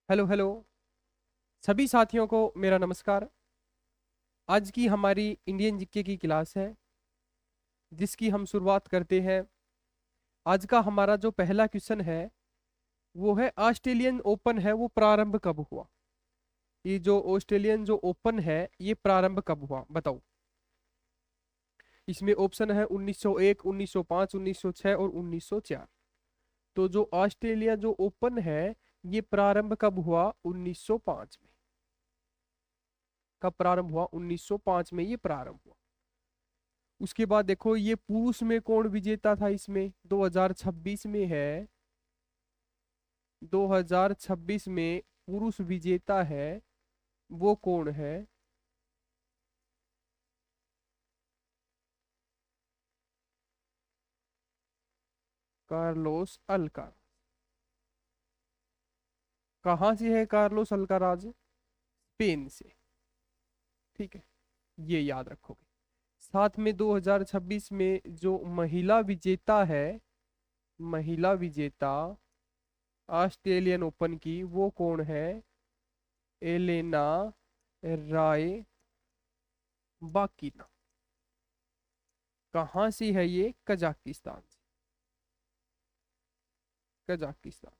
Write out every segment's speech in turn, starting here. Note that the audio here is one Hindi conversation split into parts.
Hello hello. सभी साथियों को मेरा नमस्कार। आज की हमारी इंडियन जीके की क्लास है जिसकी हम शुरुआत करते हैं। आज का हमारा जो पहला क्वेश्चन है वो है ऑस्ट्रेलियन ओपन है वो प्रारंभ कब हुआ। ये जो ऑस्ट्रेलियन जो ओपन है ये प्रारंभ कब हुआ बताओ। इसमें ऑप्शन है 1901, 1905, 1906 और 1904। तो जो ऑस्ट्रेलिया जो ओपन है ये प्रारंभ कब हुआ? 1905 में। कब प्रारंभ हुआ? 1905 में ये प्रारंभ हुआ। उसके बाद देखो ये पुरुष में कौन विजेता था इसमें 2026 में है। 2026 में पुरुष विजेता है वो कौन है? Carlos Alcaraz. कहाँ से है कार्लोस अल्काराज? स्पेन से। ठीक है, ये याद रखोगे। साथ में 2026 में जो महिला विजेता है, महिला विजेता ऑस्ट्रेलियन ओपन की वो कौन है? एलेना राय बाकिना। कहाँ से है ये? कजाकिस्तान से। कजाकिस्तान।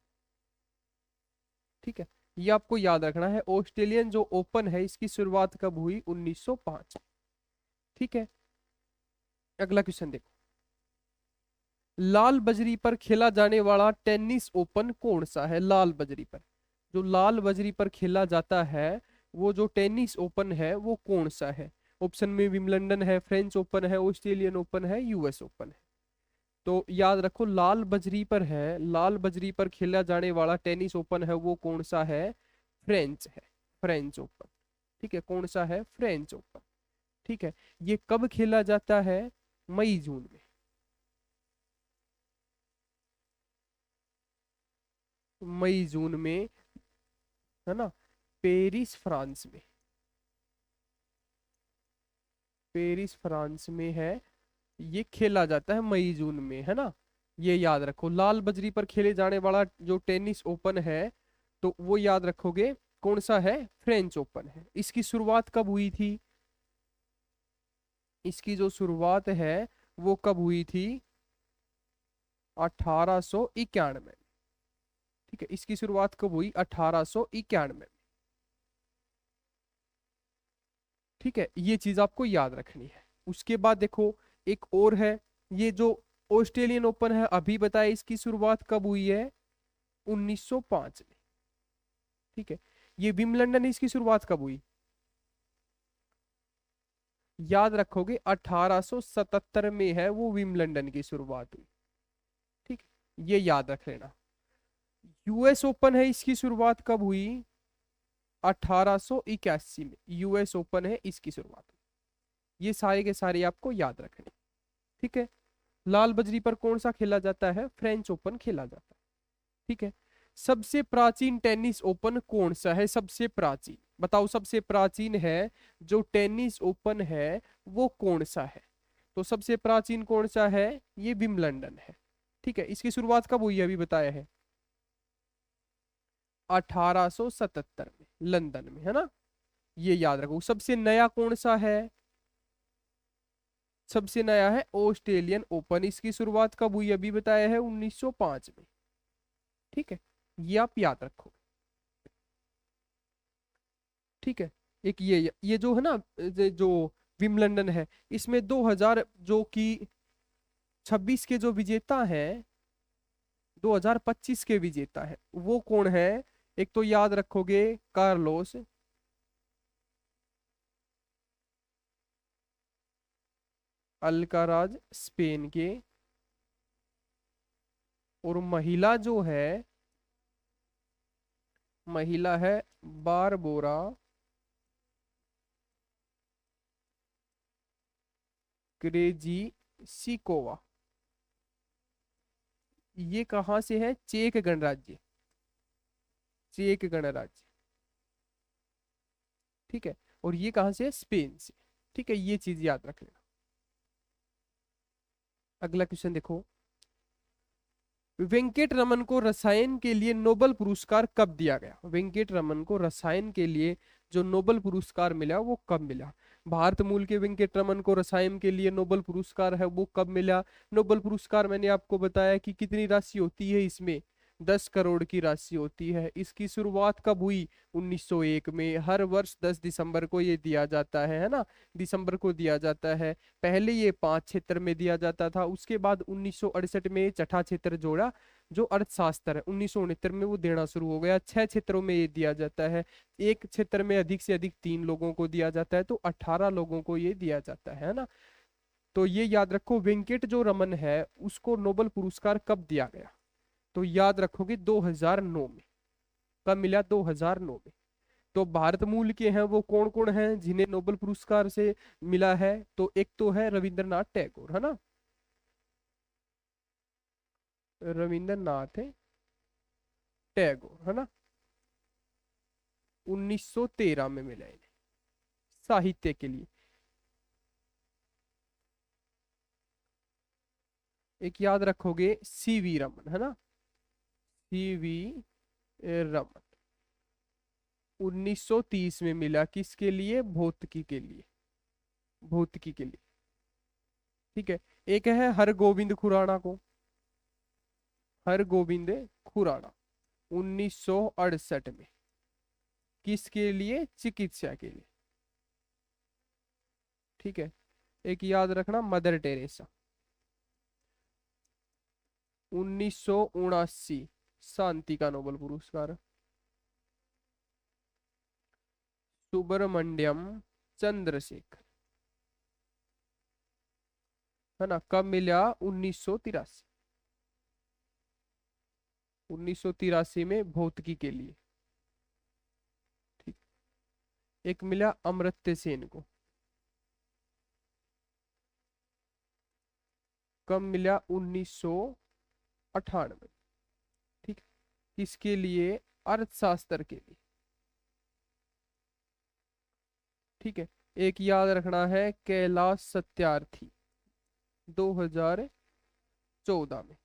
ठीक है, ये आपको याद रखना है। ऑस्ट्रेलियन जो ओपन है इसकी शुरुआत कब हुई? 1905। ठीक है, अगला क्वेश्चन देखो। लाल बजरी पर खेला जाने वाला टेनिस ओपन कौन सा है? लाल बजरी पर, जो लाल बजरी पर खेला जाता है वो जो टेनिस ओपन है वो कौन सा है? ऑप्शन में विम्बलडन है, फ्रेंच ओपन है, ऑस्ट्रेलियन ओपन है, यूएस ओपन है। तो याद रखो लाल बजरी पर है, लाल बजरी पर खेला जाने वाला टेनिस ओपन है वो कौन सा है? फ्रेंच है, फ्रेंच ओपन। ठीक है, कौन सा है? French open. ठीक है, ये कब खेला जाता है? मई जून में। मई जून में, है ना? पेरिस फ्रांस में, पेरिस फ्रांस में है। ये खेला जाता है मई जून में, है ना? ये याद रखो लाल बजरी पर खेले जाने वाला जो टेनिस ओपन है तो वो याद रखोगे कौन सा है? फ्रेंच ओपन है। इसकी शुरुआत कब हुई थी? इसकी जो शुरुआत है वो कब हुई थी? 1891। ठीक है, इसकी शुरुआत कब हुई? 1891। ठीक है, ये चीज आपको याद रखनी है। उसके बाद देखो एक और है, ये जो ऑस्ट्रेलियन ओपन है अभी बताया इसकी शुरुआत कब हुई है? 1905 में। ठीक है, ये विम्बलडन इसकी शुरुआत कब हुई? याद रखोगे 1877 में है वो विम्बलडन की शुरुआत हुई। ठीक है, ये याद रख लेना। यूएस ओपन है इसकी शुरुआत कब हुई? 1881 में यूएस ओपन है इसकी शुरुआत हुई। ये सारे के सारे आपको याद रखने। ठीक है, लाल बजरी पर कौन सा खेला जाता है? फ्रेंच ओपन खेला जाता है। ठीक है, सबसे प्राचीन टेनिस ओपन कौन सा है? सबसे प्राचीन बताओ, सबसे प्राचीन है जो टेनिस ओपन है वो कौन सा है? तो सबसे प्राचीन कौन सा है? ये विम्बलडन है। ठीक है, इसकी शुरुआत कब हुई है अभी बताया है? 1877 में लंदन में, है ना? ये याद रखो। सबसे नया कौन सा है? सबसे नया है ऑस्ट्रेलियन ओपन। इसकी शुरुआत कब हुई अभी बताया है? 1905 में। ठीक है, ये आप याद रखो। ठीक है, एक ये जो है ना, जो विम्बलडन है इसमें 2000 जो कि 26 के जो विजेता है, 2025 के विजेता है वो कौन है? एक तो याद रखोगे कार्लोस अल्काराज स्पेन के, और महिला जो है, महिला है बारबोरा क्रेजिसिकोवा। ये कहाँ से है? चेक गणराज्य, चेक गणराज्य। ठीक है, और ये कहाँ से है? स्पेन से। ठीक है, ये चीज याद रख लेना। अगला क्वेश्चन देखो। वेंकट रमन को रसायन के लिए नोबेल पुरस्कार कब दिया गया? वेंकट रमन को रसायन के लिए जो नोबेल पुरस्कार मिला वो कब मिला? भारत मूल के वेंकट रमन को रसायन के लिए नोबेल पुरस्कार है वो कब मिला? नोबेल पुरस्कार मैंने आपको बताया कि कितनी राशि होती है इसमें, 10 करोड़ की राशि होती है। इसकी शुरुआत कब हुई? 1901 में। हर वर्ष 10 दिसंबर को ये दिया जाता है ना, दिसंबर को दिया जाता है। पहले ये 5 क्षेत्र में दिया जाता था, उसके बाद 1968 में छठा क्षेत्र जोड़ा जो अर्थशास्त्र है, 1969 में वो देना शुरू हो गया। 6 क्षेत्रों में ये दिया जाता है। एक क्षेत्र में अधिक से अधिक 3 लोगों को दिया जाता है, तो 18 लोगों को ये दिया जाता है ना। तो ये याद रखो, वेंकट जो रमन है उसको नोबेल पुरस्कार कब दिया गया? तो याद रखोगे 2009 में। कब मिला? 2009 में। तो भारत मूल के हैं वो कौन कौन हैं जिन्हें नोबेल पुरस्कार से मिला है? तो एक तो है रविंद्रनाथ टैगोर, है ना, रविंद्रनाथ टैगोर, है ना। 1913 में मिला इन्हें साहित्य के लिए। एक याद रखोगे सीवी रमन, है ना, सीवी रमन। 1930 में मिला, किसके लिए? भौतिकी के लिए, भौतिकी के लिए। ठीक है। एक है हरगोविंद खुराना को, हरगोविंद खुराना, 1968 में। किसके लिए? चिकित्सा के लिए। ठीक है। एक याद रखना मदर टेरेसा, 1979, शांति का नोबेल पुरस्कार। सुब्रमण्यम चंद्रशेखर, है ना, कब मिला? 1983, 1983 में भौतिकी के लिए। ठीक। एक मिला अमर्त्य सेन को, कब मिला? 1998। ठीक। किसके लिए? अर्थशास्त्र के लिए। ठीक है। एक याद रखना है कैलाश सत्यार्थी, 2014 में,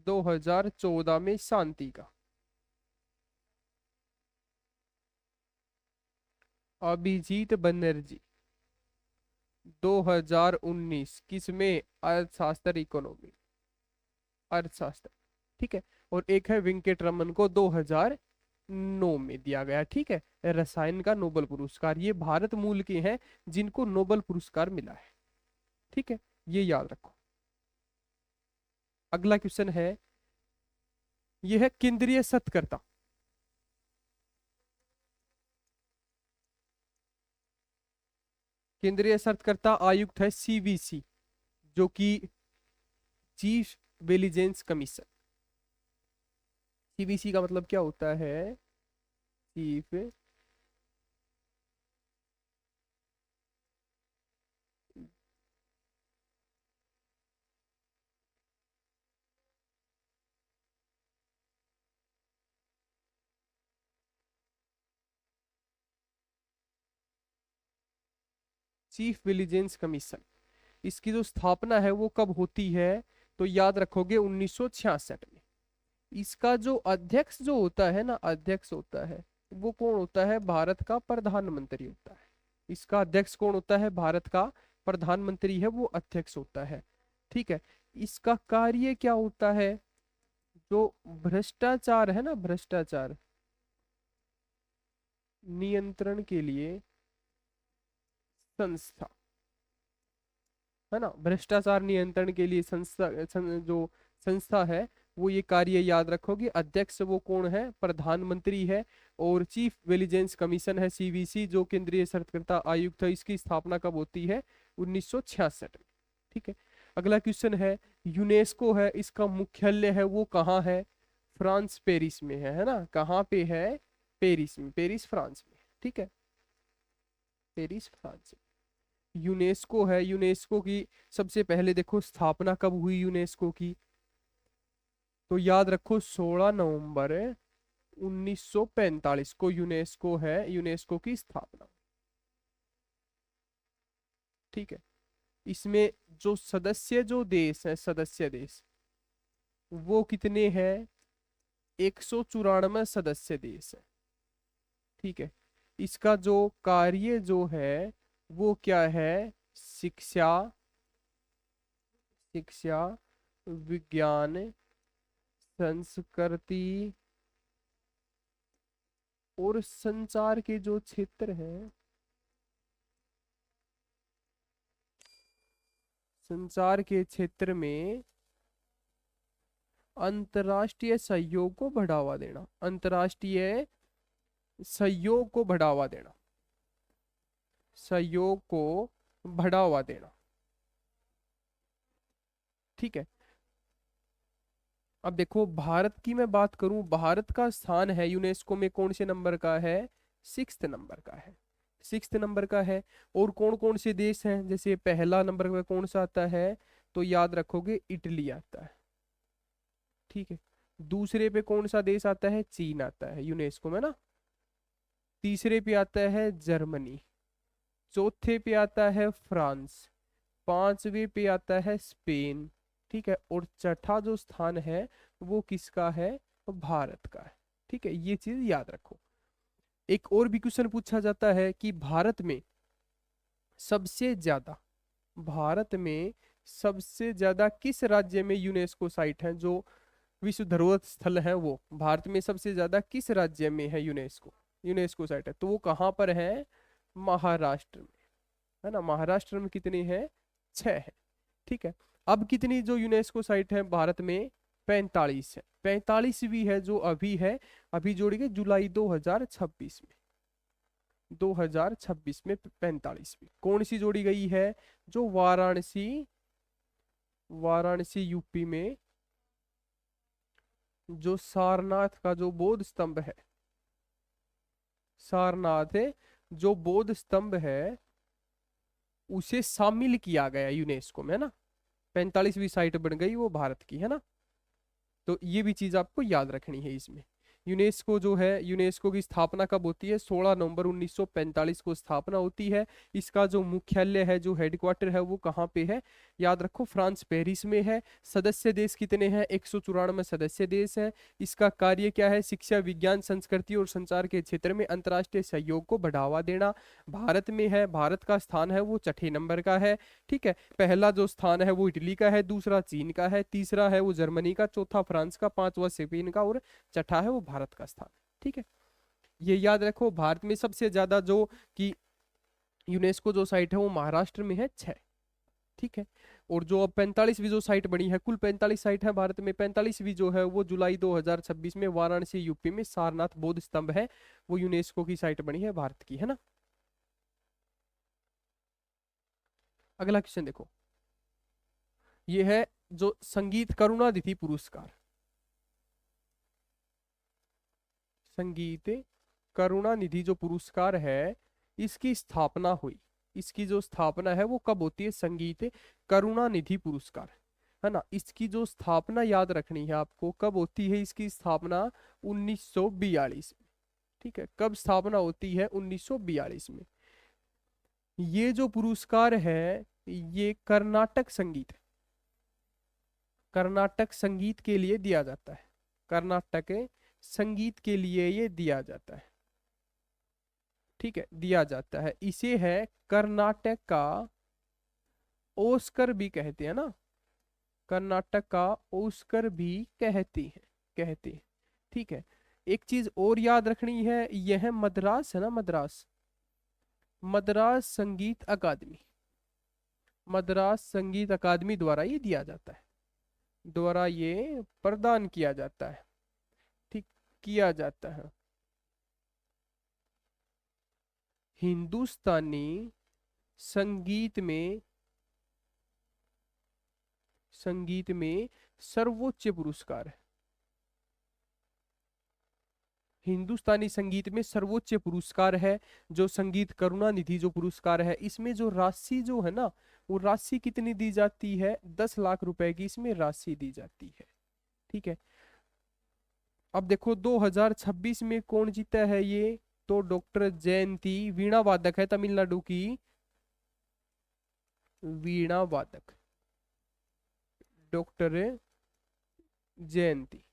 2014 में शांति का। अभिजीत बनर्जी, 2019, किसमें? अर्थशास्त्र, इकोनॉमी, अर्थशास्त्र। ठीक है। और एक है वेंकट रमन को 2009 में दिया गया। ठीक है। रसायन का नोबेल पुरस्कार। ये भारत मूल के हैं जिनको नोबेल पुरस्कार मिला है। ठीक है, ये याद रखो। अगला क्वेश्चन है, यह है केंद्रीय सत्कर्ता। केंद्रीय सत्कर्ता आयुक्त है सीवीसी, जो कि चीफ विजिलेंस कमीशन। सीवीसी का मतलब क्या होता है? Chief chief vigilance commission. इसकी जो स्थापना है वो कब होती है? तो याद रखोगे 1966 में। इसका जो अध्यक्ष जो होता है ना, अध्यक्ष होता है वो कौन होता है? भारत का प्रधानमंत्री होता है। इसका अध्यक्ष कौन होता है? भारत का प्रधानमंत्री है वो अध्यक्ष होता है। ठीक है। इसका कार्य क्या होता है? जो भ्रष्टाचार है ना, भ्रष्टाचार नियंत्रण के लिए संस्था, है ना, भ्रष्टाचार नियंत्रण के लिए संस्था, जो संस्था है वो ये कार्य याद रखोगे। अध्यक्ष वो कौन है? प्रधानमंत्री है। और चीफ विजिलेंस कमीशन है सीवीसी, जो केंद्रीय सतर्कता आयुक्त है। इसकी स्थापना कब होती है? 1966 में। ठीक है। अगला क्वेश्चन है, यूनेस्को है, इसका मुख्यालय है वो कहाँ है? फ्रांस, पेरिस में है ना। कहाँ पे है? पेरिस में, पेरिस फ्रांस में। ठीक है, पेरिस फ्रांस। यूनेस्को है, यूनेस्को की सबसे पहले देखो स्थापना कब हुई यूनेस्को की? तो याद रखो 16 नवंबर 1945 को यूनेस्को है, यूनेस्को की स्थापना। ठीक है। इसमें जो सदस्य जो देश है, सदस्य देश, वो कितने हैं? 194 सदस्य देश है। ठीक है। इसका जो कार्य जो है वो क्या है? शिक्षा, शिक्षा, विज्ञान, संस्कृति और संचार के जो क्षेत्र हैं, संचार के क्षेत्र में अंतर्राष्ट्रीय सहयोग को बढ़ावा देना, अंतर्राष्ट्रीय सहयोग को बढ़ावा देना, सहयोग को बढ़ावा देना। ठीक है। अब देखो भारत की मैं बात करूं, भारत का स्थान है यूनेस्को में कौन से नंबर का है? 6th नंबर का है, 6th नंबर का है। और कौन कौन से देश हैं? जैसे पहला नंबर पे कौन सा आता है? तो याद रखोगे इटली आता है। ठीक है। दूसरे पे कौन सा देश आता है? चीन आता है यूनेस्को में ना। तीसरे पे आता है जर्मनी। चौथे पे आता है फ्रांस। पांचवे पे आता है स्पेन। ठीक है। और छठा जो स्थान है वो किसका है? भारत का है। ठीक है, ये चीज याद रखो। एक और भी क्वेश्चन पूछा जाता है कि भारत में सबसे ज्यादा, भारत में सबसे ज्यादा किस राज्य में यूनेस्को साइट है? जो विश्व धरोहर स्थल है वो भारत में सबसे ज्यादा किस राज्य में है? यूनेस्को, यूनेस्को साइट है तो वो कहाँ पर है? महाराष्ट्र में, है ना। महाराष्ट्र में कितनी है? 6 है। ठीक है। अब कितनी जो यूनेस्को साइट है भारत में? 45 है। 45वीं है जो अभी है, अभी जोड़ी गई जुलाई 2026 में, 2026 में 45वीं कौन सी जोड़ी गई है? जो वाराणसी, वाराणसी यूपी में जो सारनाथ का जो बौद्ध स्तंभ है, सारनाथ है जो बौद्ध स्तंभ है, उसे शामिल किया गया यूनेस्को में, है ना। 45वीं साइट बन गई वो भारत की, है ना। तो ये भी चीज आपको याद रखनी है इसमें। यूनेस्को जो है, यूनेस्को की स्थापना कब होती है? 16 नवंबर 1945 को स्थापना होती है। इसका जो मुख्यालय है, जो हेडक्वार्टर है वो कहाँ पे है? याद रखो फ्रांस पेरिस में है। सदस्य देश कितने हैं? 194 सदस्य देश है। इसका कार्य क्या है? शिक्षा, विज्ञान, संस्कृति और संचार के क्षेत्र में अंतर्राष्ट्रीय सहयोग को बढ़ावा देना। भारत में है, भारत का स्थान है वो छठे नंबर का है। ठीक है। पहला जो स्थान है वो इटली का है, दूसरा चीन का है, तीसरा है वो जर्मनी का, चौथा फ्रांस का, पांचवा स्पेन का और छठा है वो भारत का स्थान। ठीक है। ये याद रखो। भारत में सबसे ज्यादा जो कि यूनेस्को जो साइट है वो महाराष्ट्र में है, 6। ठीक है। और जो अब 45वीं जो साइट बनी है, कुल 45 साइट है भारत में, 45वीं जो है वो जुलाई 2026 में वाराणसी यूपी में सारनाथ बौद्ध स्तंभ है, वो यूनेस्को की साइट बनी है भारत की, है ना। अगला क्वेश्चन देखो, ये है जो संगीत करुणानिधि पुरस्कार, संगीत करुणानिधि जो पुरस्कार है इसकी स्थापना हुई, इसकी जो स्थापना है वो कब होती है? संगीत करुणानिधि पुरस्कार, है ना। इसकी जो स्थापना याद रखनी है आपको, कब होती है इसकी स्थापना? 1942 में। ठीक है। कब स्थापना होती है? 1942 में। ये जो पुरस्कार है ये कर्नाटक संगीत, कर्नाटक संगीत के लिए दिया जाता है, कर्नाटक संगीत के लिए ये दिया जाता है। ठीक है, दिया जाता है। इसे है कर्नाटक का ओस्कर भी कहते हैं ना, कर्नाटक का ओस्कर भी कहते हैं, कहते हैं। ठीक है। एक चीज और याद रखनी है, यह मद्रास है ना, मद्रास, मद्रास संगीत अकादमी, मद्रास संगीत अकादमी द्वारा ये दिया जाता है, द्वारा ये प्रदान किया जाता है। ठीक, किया जाता है। हिंदुस्तानी संगीत में, संगीत में सर्वोच्च पुरस्कार है, हिंदुस्तानी संगीत में सर्वोच्च पुरस्कार है जो संगीत करुणानिधि जो पुरस्कार है। इसमें जो राशि जो है ना, वो राशि कितनी दी जाती है? 10 लाख रुपए की इसमें राशि दी जाती है। ठीक है। अब देखो 2026 में कौन जीता है ये? तो डॉक्टर जयंती, वीणा वादक है तमिलनाडु की, वीणा वादक, डॉक्टर जयंती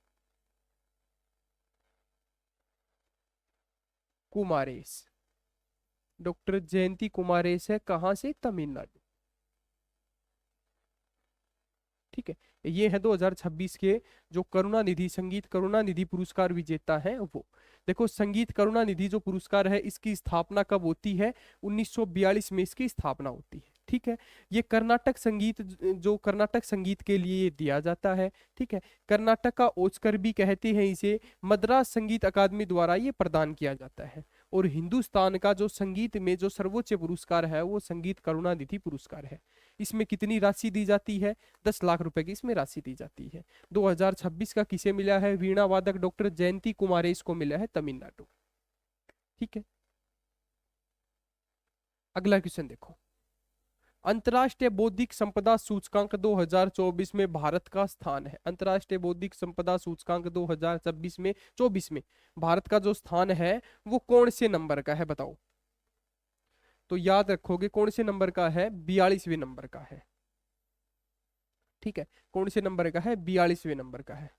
कुमारेस। डॉक्टर जयंती कुमारेस है कहाँ से? तमिलनाडु। ठीक है, ये है 2026 के जो करुणानिधि, संगीत करुणानिधि पुरस्कार विजेता है वो। देखो, संगीत करुणानिधि जो पुरस्कार है इसकी स्थापना कब होती है? 1942 में इसकी स्थापना होती है। ठीक है, ये कर्नाटक संगीत, जो कर्नाटक संगीत के लिए ये दिया जाता है। ठीक है, कर्नाटक का ओस्कर भी कहते हैं इसे। मद्रास संगीत अकादमी द्वारा ये प्रदान किया जाता है। और हिंदुस्तान का जो संगीत में जो सर्वोच्च पुरस्कार है वो संगीत करुणानिधि पुरस्कार है। इसमें कितनी राशि दी जाती है? 10 लाख रुपए की इसमें राशि दी जाती है। 2026 का किसे मिला है? वीणा वादक डॉक्टर जयंती कुमारेश को मिला है, तमिलनाडु। ठीक है, अगला क्वेश्चन देखो। अंतर्राष्ट्रीय बौद्धिक संपदा सूचकांक 2024 में भारत का स्थान है। अंतर्राष्ट्रीय बौद्धिक संपदा सूचकांक 2024 में भारत का जो स्थान है वो कौन से नंबर का है बताओ? तो याद रखोगे कौन से नंबर का है? 42वें नंबर का है। ठीक है, कौन से नंबर का है? 42वें नंबर का है।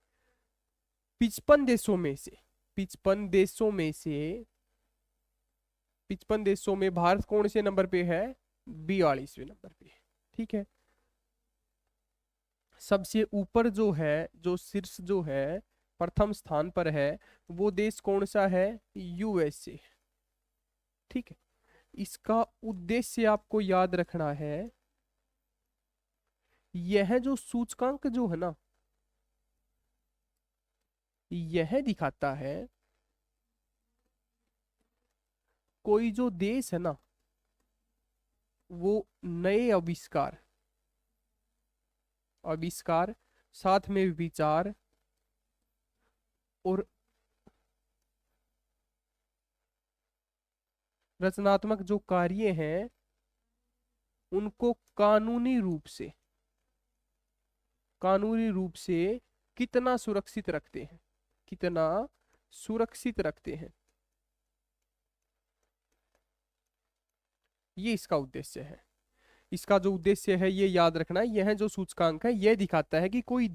55 देशों में से, 55 देशों में से, 55 देशों में भारत कौन से नंबर पे है? 42वें नंबर पे है। ठीक है, सबसे ऊपर जो है, जो शीर्ष जो है, प्रथम स्थान पर है, वो देश कौन सा है? यूएसए। ठीक है, इसका उद्देश्य आपको याद रखना है। यह जो सूचकांक जो है ना, यह दिखाता है कोई जो देश है ना वो नए आविष्कार, आविष्कार साथ में विचार और रचनात्मक जो कार्य हैं उनको कानूनी रूप से कितना सुरक्षित रखते हैं, कितना सुरक्षित रखते हैं, ये इसका उद्देश्य है। इसका जो उद्देश्य है ये याद रखना है। यह जो सूचकांक है यह दिखाता है कि कोई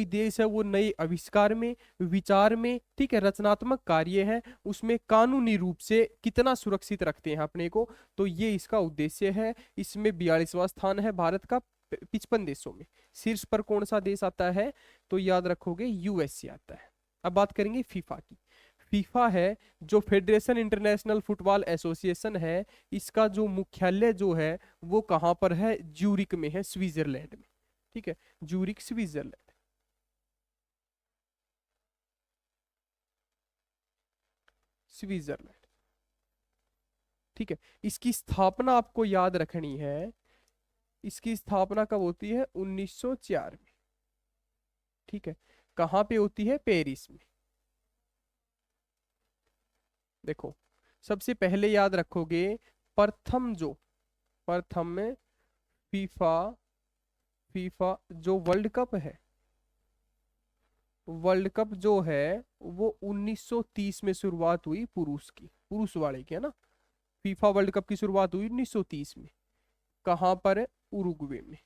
देश है वो नए आविष्कार में, विचार में, ठीक है, रचनात्मक कार्य है उसमें कानूनी रूप से कितना सुरक्षित रखते हैं अपने को। तो ये इसका उद्देश्य है। इसमें 42वां स्थान है भारत का 55 देशों में। शीर्ष पर कौन सा देश आता है? तो याद रखोगे यूएसए आता है। अब बात करेंगे फीफा की। फीफा है जो फेडरेशन इंटरनेशनल फुटबॉल एसोसिएशन है, इसका जो मुख्यालय जो है वो कहाँ पर है? ज्यूरिक में है, स्विट्जरलैंड में। ठीक है, ज्यूरिक स्विट्जरलैंड। स्विट्जरलैंड। ठीक है, इसकी स्थापना आपको याद रखनी है। इसकी स्थापना कब होती है? 1904 में। ठीक है, कहाँ पे होती है? पेरिस में। देखो, सबसे पहले याद रखोगे प्रथम में फीफा फीफा जो वर्ल्ड कप है, वर्ल्ड कप जो है वो 1930 में शुरुआत हुई, पुरुष वाले की है ना। फीफा वर्ल्ड कप की शुरुआत हुई 1930 में। कहाँ पर है? उरुग्वे में।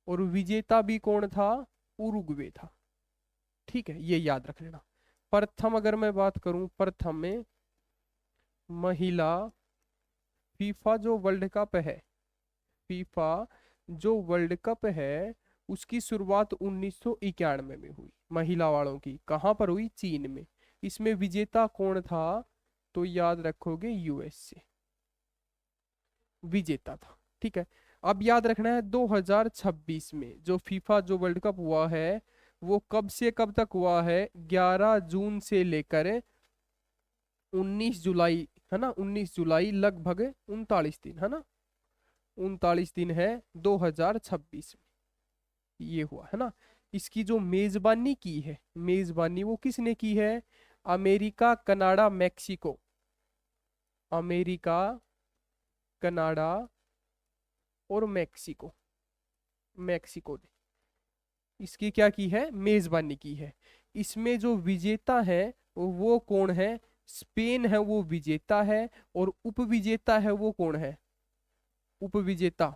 और विजेता भी कौन था? उरुग्वे था। ठीक है, ये याद रख लेना। प्रथम अगर मैं बात करूं, प्रथम में महिला फीफा जो वर्ल्ड कप है, फीफा जो वर्ल्ड कप है उसकी शुरुआत 1991 में हुई, महिला वालों की। कहाँ पर हुई? चीन में। इसमें विजेता कौन था? तो याद रखोगे यूएसए विजेता था। ठीक है, अब याद रखना है 2026 में जो फीफा जो वर्ल्ड कप हुआ है वो कब से कब तक हुआ है? 11 जून से लेकर 19 जुलाई, है ना, 19 जुलाई, लगभग 39 दिन, है ना, 39 दिन है 2026 में ये हुआ, है ना। इसकी जो मेजबानी की है, मेजबानी वो किसने की है? America, Canada, Mexico. America, Canada और मैक्सिको, मैक्सिको ने इसकी क्या की है? मेजबानी की है। इसमें जो विजेता है वो कौन है? स्पेन है वो विजेता है। और उपविजेता है वो कौन है? उपविजेता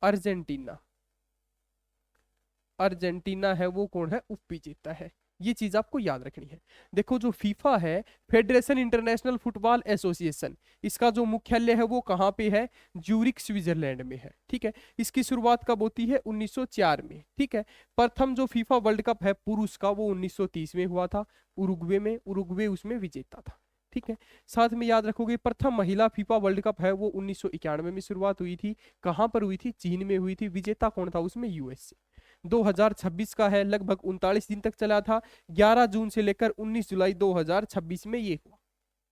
अर्जेंटीना। अर्जेंटीना है वो कौन है, उप विजेता है। ये चीज आपको याद रखनी है। देखो जो फीफा है, फेडरेशन इंटरनेशनल फुटबॉल एसोसिएशन, इसका जो मुख्यालय है वो कहाँ पे है, ज्यूरिक स्विट्जरलैंड में है। ठीक है, इसकी शुरुआत कब होती है, 1904 में। ठीक है, प्रथम जो फीफा वर्ल्ड कप है पुरुष का वो 1930 में हुआ था, उरुग्वे में, उरुग्वे उसमें विजेता था। ठीक है, साथ में याद रखोगे प्रथम महिला फीफा वर्ल्ड कप है वो 1991 में शुरुआत हुई थी। कहाँ पर हुई थी, चीन में हुई थी। विजेता कौन था उसमें, यूएसए। 2026 का है, लगभग 39 दिन तक चला था, 11 जून से लेकर 19 जुलाई 2026 में ये हुआ।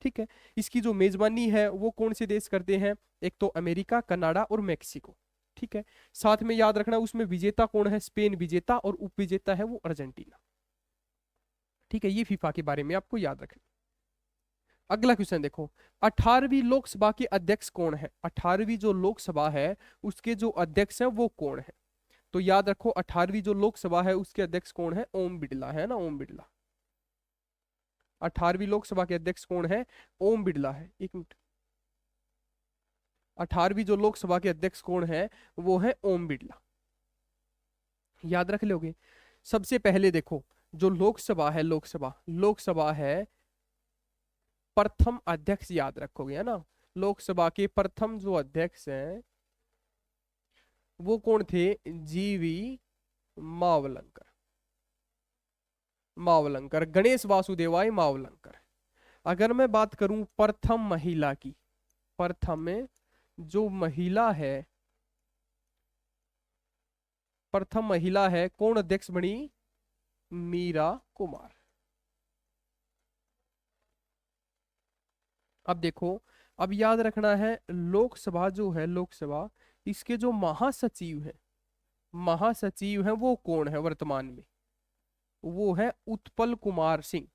ठीक है, इसकी जो मेजबानी है वो कौन से देश करते हैं, एक तो अमेरिका, कनाडा और मेक्सिको। ठीक है, साथ में याद रखना उसमें विजेता कौन है, स्पेन विजेता, और उप विजेता है वो अर्जेंटीना। ठीक है, ये फीफा के बारे में आपको याद रखना। अगला क्वेश्चन देखो, 18वीं लोकसभा के अध्यक्ष कौन है। 18वीं जो लोकसभा है उसके जो अध्यक्ष हैं वो कौन है। तो याद रखो 18वीं जो लोकसभा है उसके अध्यक्ष कौन है, ओम बिड़ला है ना, ओम बिड़ला। 18वीं लोकसभा के अध्यक्ष कौन है, ओम बिड़ला है। एक मिनट, 18वीं जो लोकसभा के अध्यक्ष कौन है, वो है ओम बिड़ला। याद रख लोगे। सबसे पहले देखो जो लोकसभा है, लोकसभा लोकसभा है, प्रथम अध्यक्ष याद रखोगे है ना। लोकसभा के प्रथम जो अध्यक्ष हैं वो कौन थे, जीवी मावलंकर। मावलंकर, गणेश वासुदेवाय मावलंकर। अगर मैं बात करूं प्रथम महिला की, प्रथम में जो महिला है, प्रथम महिला है कौन अध्यक्ष बनी, मीरा कुमार। अब देखो, अब याद रखना है लोकसभा जो है, लोकसभा, इसके जो महासचिव है, महासचिव है वो कौन है वर्तमान में, वो है उत्पल कुमार सिंह।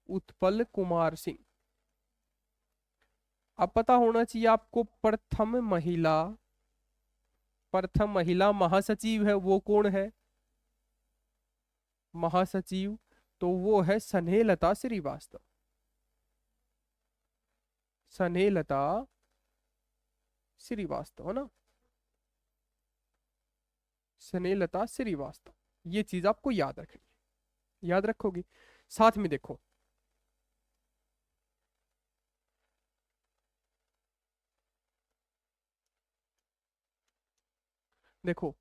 उत्पल कुमार सिंह। अब पता होना चाहिए आपको प्रथम महिला, प्रथम महिला महासचिव है वो कौन है, महासचिव तो वो है स्नेहलता श्रीवास्तव। स्नेहलता श्रीवास्तव है ना, स्नेहलता श्रीवास्तव। ये चीज आपको याद रखनी है, याद रखोगे। साथ में देखो, देखो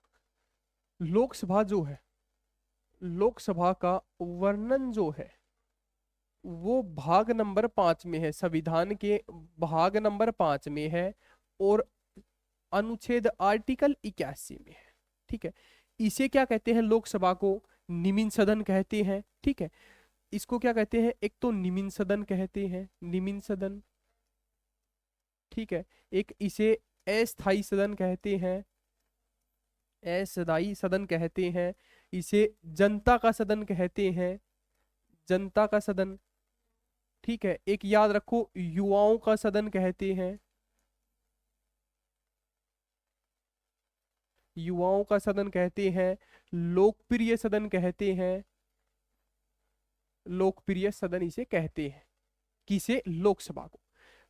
लोकसभा जो है, लोकसभा का वर्णन जो है वो भाग नंबर 5 में है, संविधान के भाग नंबर 5 में है, और अनुच्छेद आर्टिकल 81 में है। ठीक है, इसे क्या कहते हैं, लोकसभा को निम्न सदन कहते हैं। ठीक है, इसको क्या कहते हैं, एक तो निम्न सदन कहते हैं, निम्न सदन। ठीक है, एक इसे अस्थाई सदन कहते हैं, अस्थाई सदन कहते हैं। इसे जनता का सदन कहते हैं, जनता का सदन। ठीक है, एक याद रखो युवाओं का सदन कहते हैं, युवाओं का सदन कहते हैं। लोकप्रिय सदन कहते हैं, लोकप्रिय सदन इसे कहते हैं। किसे, लोकसभा को।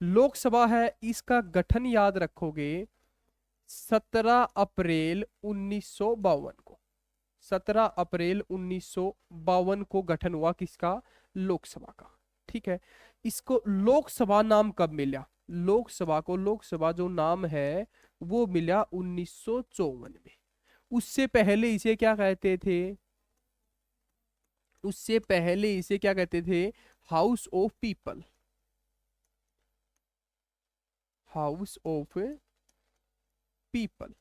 लोकसभा है, इसका गठन याद रखोगे 17 अप्रैल 1952 को। 17 अप्रैल 1952 को गठन हुआ किसका, लोकसभा का। ठीक है, इसको लोकसभा नाम कब मिला, लोकसभा को, लोकसभा जो नाम है वो मिला 1954 में। उससे पहले इसे क्या कहते थे, उससे पहले इसे क्या कहते थे, house of people, house of people,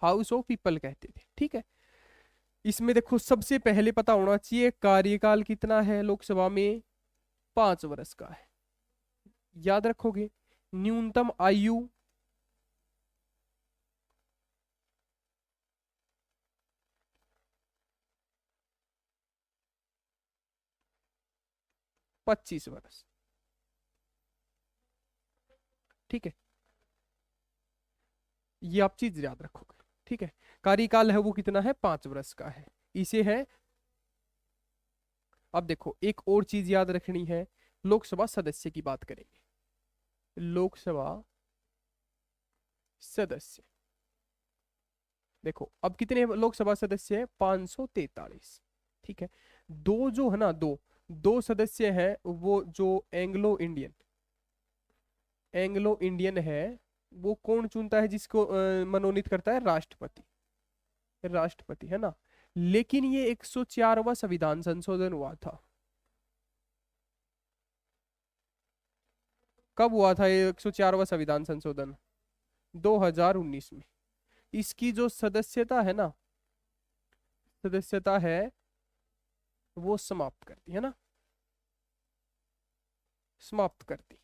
house of people कहते थे। ठीक है, इसमें देखो सबसे पहले पता होना चाहिए कार्यकाल कितना है लोकसभा में, 5 वर्ष का है। याद रखोगे, न्यूनतम आयु 25 वर्ष। ठीक है, ये आप चीज याद रखोगे। ठीक है, कार्यकाल है वो कितना है, 5 वर्ष का है, इसे है। अब देखो एक और चीज याद रखनी है, लोकसभा सदस्य की बात करेंगे। लोकसभा सदस्य, देखो अब कितने लोकसभा सदस्य हैं, 543। ठीक है, दो जो है ना, दो दो सदस्य हैं, वो जो एंग्लो इंडियन एंग्लो इंडियन है, वो कौन चुनता है, जिसको मनोनीत करता है, राष्ट्रपति। राष्ट्रपति है ना। लेकिन ये 104वां संविधान संशोधन हुआ था, कब हुआ था ये 104वां संविधान संशोधन? 2019 में। इसकी जो सदस्यता है ना, सदस्यता है वो समाप्त कर दी है ना, समाप्त कर दी।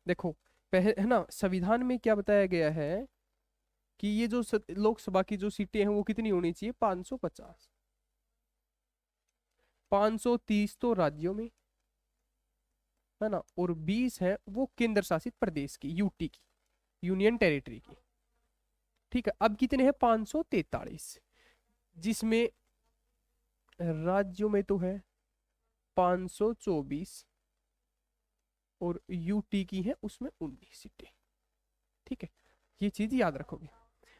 देखो पहले है ना, संविधान में क्या बताया गया है कि ये जो लोकसभा की जो सीटें हैं वो कितनी होनी चाहिए, 550। 530 तो राज्यों में है ना, और 20 है वो केंद्र शासित प्रदेश की, यूटी की, यूनियन टेरिटरी की। ठीक है, अब कितने हैं, 543, जिसमें राज्यों में तो है 524 और यूटी की है उसमें 19 सीटें। ठीक है, ये चीज याद रखोगे।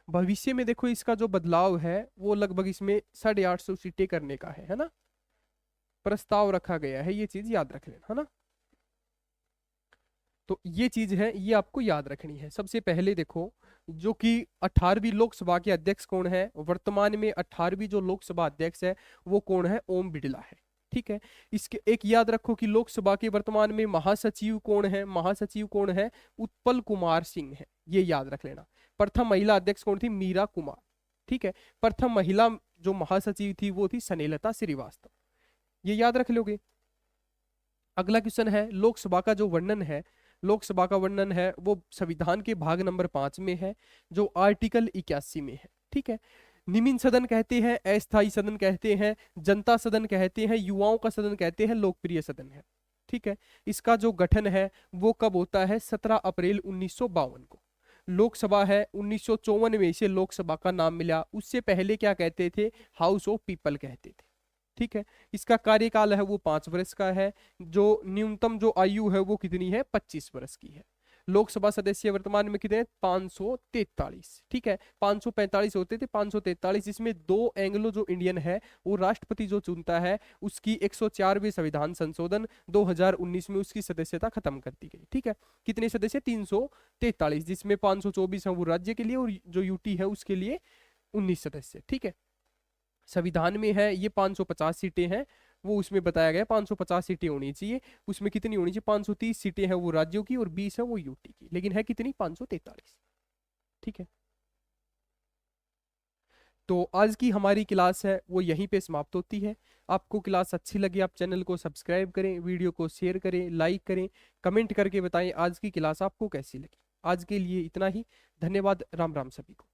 भविष्य में देखो इसका जो बदलाव है वो लगभग इसमें 850 सीटें करने का है ना, प्रस्ताव रखा गया है, ये चीज याद रख लेना है ना। तो ये चीज है, ये आपको याद रखनी है। सबसे पहले देखो, जो कि 18वीं लोकसभा के अध्यक्ष कौन है, वर्तमान में 18वीं जो लोकसभा अध्यक्ष है वो कौन है, ओम बिरला है। ठीक है, इसके एक याद रखो कि लोकसभा के वर्तमान में महासचिव कौन है, महासचिव कौन है, उत्पल कुमार सिंह है, ये याद रख लेना। प्रथम महिला अध्यक्ष कौन थी, मीरा कुमार। ठीक है, प्रथम महिला जो महासचिव थी वो थी स्नेहलता श्रीवास्तव, ये याद रख लोगे। अगला क्वेश्चन है, लोकसभा का जो वर्णन है, लोकसभा का वर्णन है वो संविधान के भाग नंबर 5 में है, जो आर्टिकल 81 में है। ठीक है, निम्न सदन कहते हैं, अस्थायी सदन कहते हैं, जनता सदन कहते हैं, युवाओं का सदन कहते हैं, लोकप्रिय सदन है। ठीक है, इसका जो गठन है वो कब होता है, 17 अप्रैल 1952 को। लोकसभा है 1954 में इसे लोकसभा का नाम मिला, उससे पहले क्या कहते थे, हाउस ऑफ पीपल कहते थे। ठीक है, इसका कार्यकाल है वो 5 वर्ष का है, जो न्यूनतम जो आयु है वो कितनी है, 25 वर्ष की है। लोकसभा सदस्य वर्तमान में कितने, 543। ठीक है, 545 होते थे, 543, जिसमें दो एंग्लो जो इंडियन है वो राष्ट्रपति जो चुनता है, उसकी 104वें संविधान संशोधन 2019 में उसकी सदस्यता खत्म कर दी गई। ठीक है, कितने सदस्य, 343, जिसमें 524 है वो राज्य के लिए और जो यूटी है उसके लिए 19 सदस्य। ठीक है, संविधान में है ये 550 सीटें हैं, वो उसमें बताया गया 550 सीटें होनी चाहिए, उसमें कितनी होनी चाहिए, 530 सीटें हैं वो राज्यों की और 20 है वो यूटी की, लेकिन है कितनी, 543। ठीक है, तो आज की हमारी क्लास है वो यहीं पे समाप्त होती है। आपको क्लास अच्छी लगी, आप चैनल को सब्सक्राइब करें, वीडियो को शेयर करें, लाइक करें, कमेंट करके बताएं आज की क्लास आपको कैसी लगी। आज के लिए इतना ही, धन्यवाद, राम राम सभी को।